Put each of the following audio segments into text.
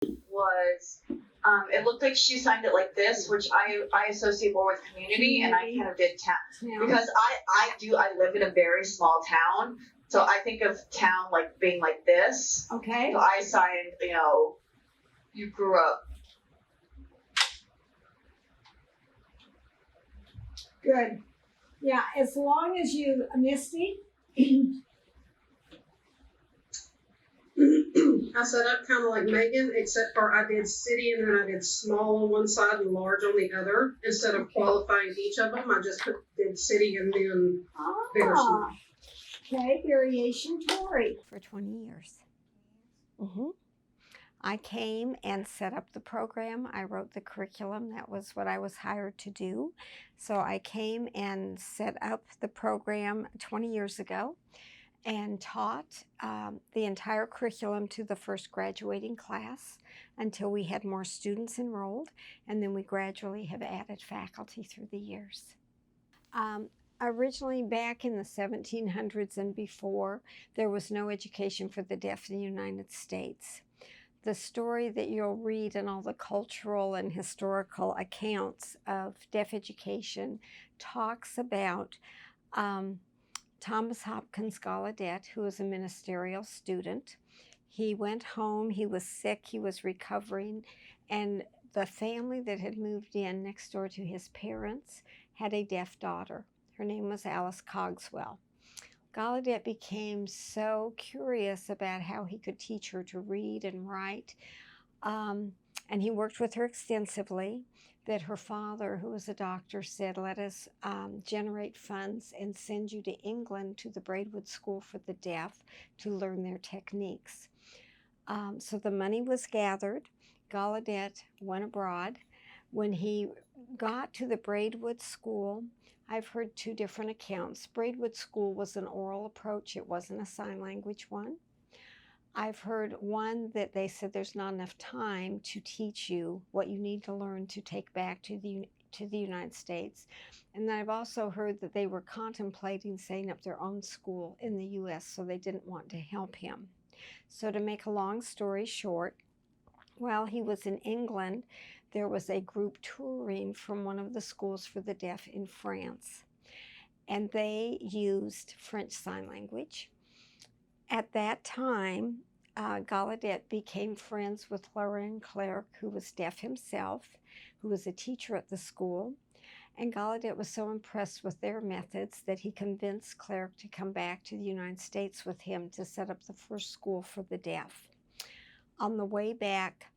was it looked like she signed it like this, which I associate more with community, and I kind of did town because I live in a very small town, so I think of town like being like this. Okay. So I signed, you grew up. Good. Yeah, as long as you, Misty. I set up kind of like Megan, except for I did city and then I did small on one side and large on the other. Instead of qualifying each of them, I just did city and then bigger. Okay, variation Tori. For 20 years. I came and set up the program. I wrote the curriculum. That was what I was hired to do. So I came and set up the program 20 years ago and taught the entire curriculum to the first graduating class until we had more students enrolled, and then we gradually have added faculty through the years. Originally, back in the 1700s and before, there was no education for the deaf in the United States. The story that you'll read in all the cultural and historical accounts of deaf education talks about Thomas Hopkins Gallaudet, who was a ministerial student. He went home, he was sick, he was recovering, and the family that had moved in next door to his parents had a deaf daughter. Her name was Alice Cogswell. Gallaudet became so curious about how he could teach her to read and write, and he worked with her extensively, that her father, who was a doctor, said, let us generate funds and send you to England to the Braidwood School for the Deaf to learn their techniques. So the money was gathered. Gallaudet went abroad. When he got to the Braidwood School, I've heard two different accounts. Braidwood School was an oral approach. It wasn't a sign language one. I've heard one that they said there's not enough time to teach you what you need to learn to take back to the United States. And then I've also heard that they were contemplating setting up their own school in the U.S., so they didn't want to help him. So to make a long story short, while he was in England, there was a group touring from one of the schools for the deaf in France, and they used French Sign Language. At that time, Gallaudet became friends with Lorraine Clark, who was deaf himself, who was a teacher at the school, and Gallaudet was so impressed with their methods that he convinced Clark to come back to the United States with him to set up the first school for the deaf. On the way back,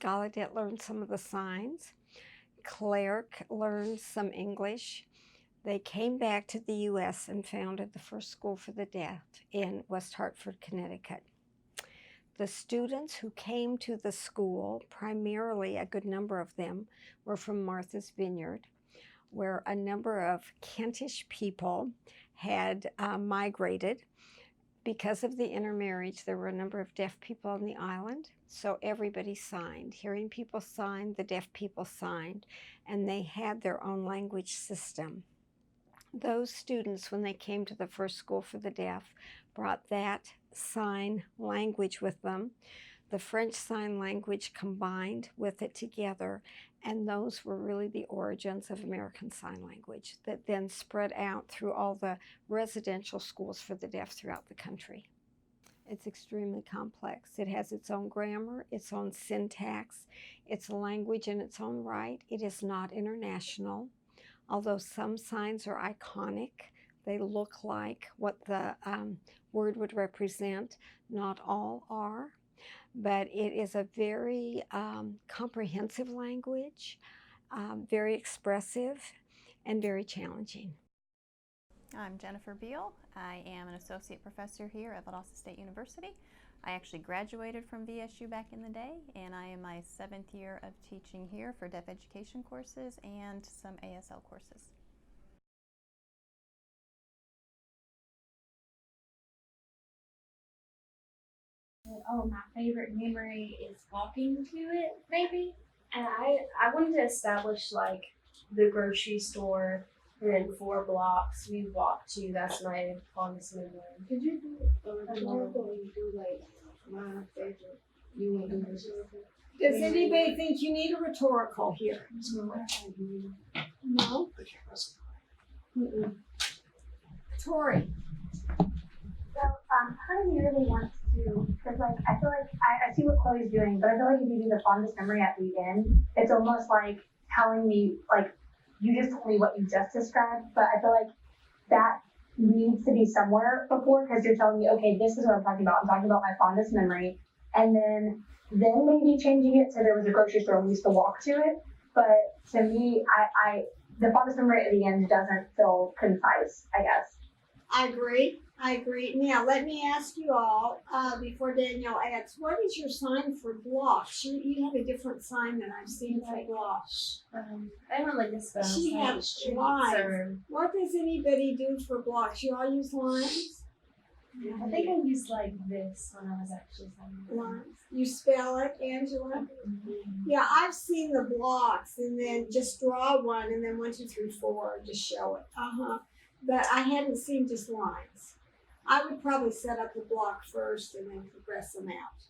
Gallaudet learned some of the signs. Clark learned some English. They came back to the U.S. and founded the first school for the deaf in West Hartford, Connecticut. The students who came to the school, primarily a good number of them, were from Martha's Vineyard, where a number of Kentish people had migrated. Because of the intermarriage, there were a number of deaf people on the island, so everybody signed. Hearing people signed, the deaf people signed, and they had their own language system. Those students, when they came to the first school for the deaf, brought that sign language with them. The French Sign Language combined with it together, and those were really the origins of American Sign Language that then spread out through all the residential schools for the deaf throughout the country. It's extremely complex. It has its own grammar, its own syntax, its language in its own right. It is not international. Although some signs are iconic, they look like what the word would represent. Not all are. But it is a very comprehensive language, very expressive, and very challenging. I'm Jennifer Beal. I am an associate professor here at Valdosta State University. I actually graduated from VSU back in the day, and I am my 7th year of teaching here for deaf education courses and some ASL courses. Oh, my favorite memory is walking to it, maybe. And I wanted to establish like the grocery store, and then 4 blocks we walked to. That's my fondest memory. Could you do like my favorite You want to do this? Does anybody think you need a rhetorical here? No? Mm-mm. Tori? So, part of me really wants to, because like, I feel like, I see what Chloe's doing, but I feel like if you do the fondest memory at the end, it's almost like telling me, like, you just told me what you just described, but I feel like that needs to be somewhere before, because you're telling me, okay, this is what I'm talking about. I'm talking about my fondest memory, and then maybe changing it so there was a grocery store and we used to walk to it. But to me, the fondest memory at the end doesn't feel concise, I guess. I agree. Now, let me ask you all, before Danielle adds, what is your sign for blocks? You have a different sign than I've seen for blocks. I don't like this spell. She has lines. What does anybody do for blocks? You all use lines? I think I used like this when I was actually signing. Lines. You spell it, Angela? Yeah, I've seen the blocks and then just draw one and then 1, 2, 3, 4, just show it. But I hadn't seen just lines. I would probably set up the block first and then progress them out.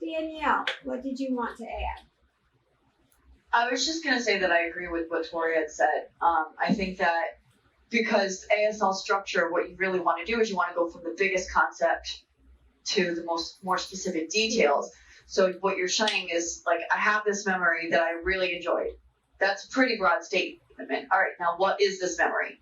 Danielle, what did you want to add? I was just gonna say that I agree with what Tori had said. I think that because ASL structure, what you really want to do is you want to go from the biggest concept to the more specific details. So what you're saying is, like, I have this memory that I really enjoyed. That's a pretty broad statement. All right, now what is this memory?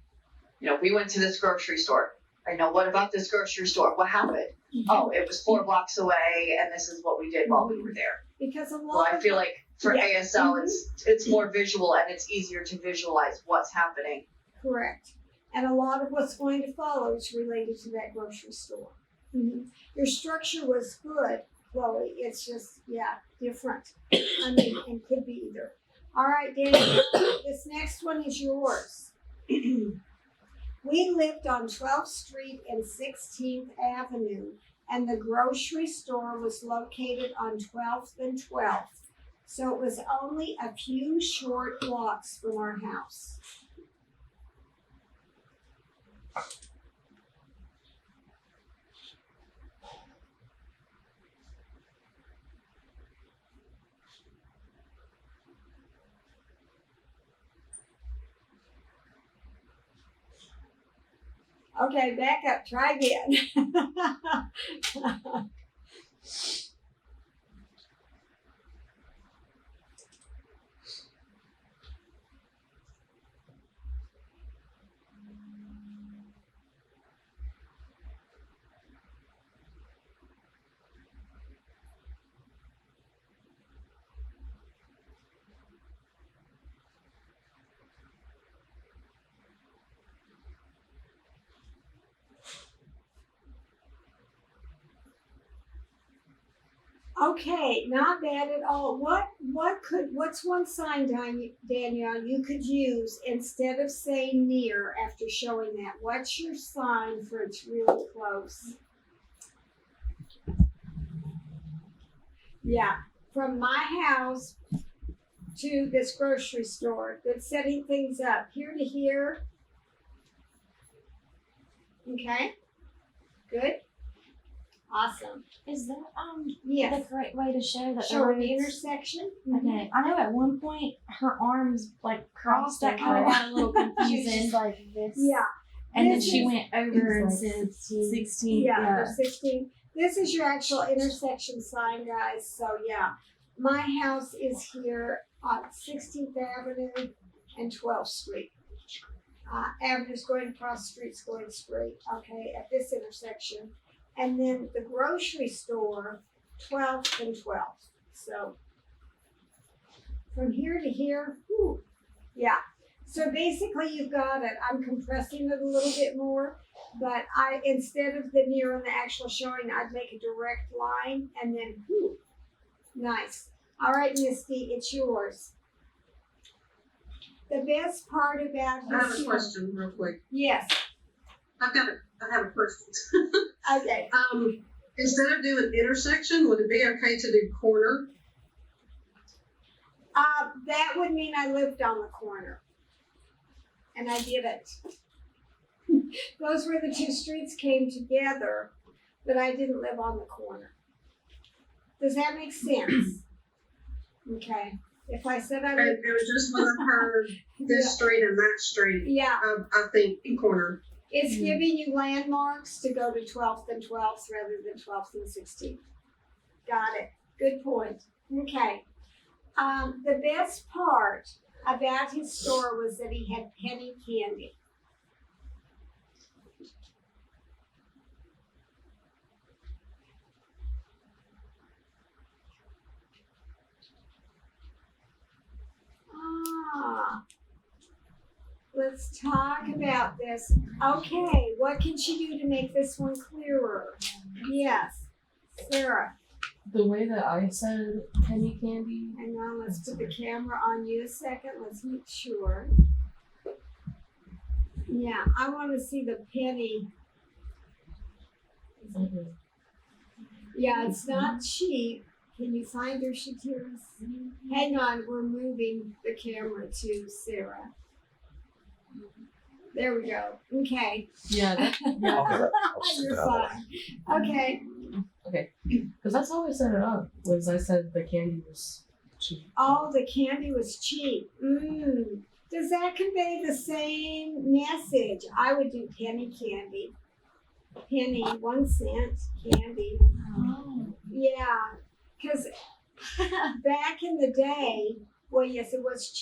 We went to this grocery store. I know, what about this grocery store? What happened? Oh, it was 4 blocks away, and this is what we did while we were there. Because a lot Well, I feel like for Yeah. ASL, it's more visual, and it's easier to visualize what's happening. Correct. And a lot of what's going to follow is related to that grocery store. Your structure was good, Chloe. It's just, different. And could be either. All right, Danielle, this next one is yours. We lived on 12th Street and 16th Avenue, and the grocery store was located on 12th and 12th. So it was only a few short blocks from our house. Okay, back up. Try again. Okay, not bad at all. What's one sign, Danielle, you could use instead of saying near after showing that? What's your sign for it's really close? Yeah, from my house to this grocery store. Good setting things up. Here to here. Okay, good. Awesome. Is that Yes. the correct way to show that? Show the intersection. Okay, I know at one point her arms like crossed. That kind of over. got a little confusing. like this. Yeah. And then This she is- went over and said 16. Yeah, for 16. This is your actual intersection sign, guys. So yeah, my house is here on 16th Avenue and 12th Street. Avenues going across, streets going straight. Okay, at this intersection. And then the grocery store, 12th and 12th. So from here to here, yeah. So basically you've got it. I'm compressing it a little bit more, but instead of the near and the actual showing, I'd make a direct line and then, nice. All right, Misty, it's yours. The best part about I have a question real quick. Yes. I have a question. Okay. Instead of doing intersection, would it be okay to do corner? That would mean I lived on the corner. And I didn't. Those were the two streets came together, but I didn't live on the corner. Does that make sense? Okay. If I said I And would, it was just when I heard this street and that street, yeah, I think corner. it's giving you landmarks to go to 12th and 12th rather than 12th and 16th. Got it. Good point. Okay. The best part about his store was that he had penny candy. Let's talk about this. Okay, what can she do to make this one clearer? Yes, Sarah. The way that I said penny candy. Hang on, let's put the camera on you a second. Let's make sure. Yeah, I want to see the penny. Yeah, it's not cheap. Can you find her, Shakira's? Hang on, we're moving the camera to Sarah. There we go. Okay. Yeah, that, You're fine. Okay. because that's how I set it up. Was I said the candy was cheap. Oh, the candy was cheap. Does that convey the same message? I would do penny candy. Penny, 1 cent candy. Oh. Yeah, because back in the day, well, yes, it was cheap.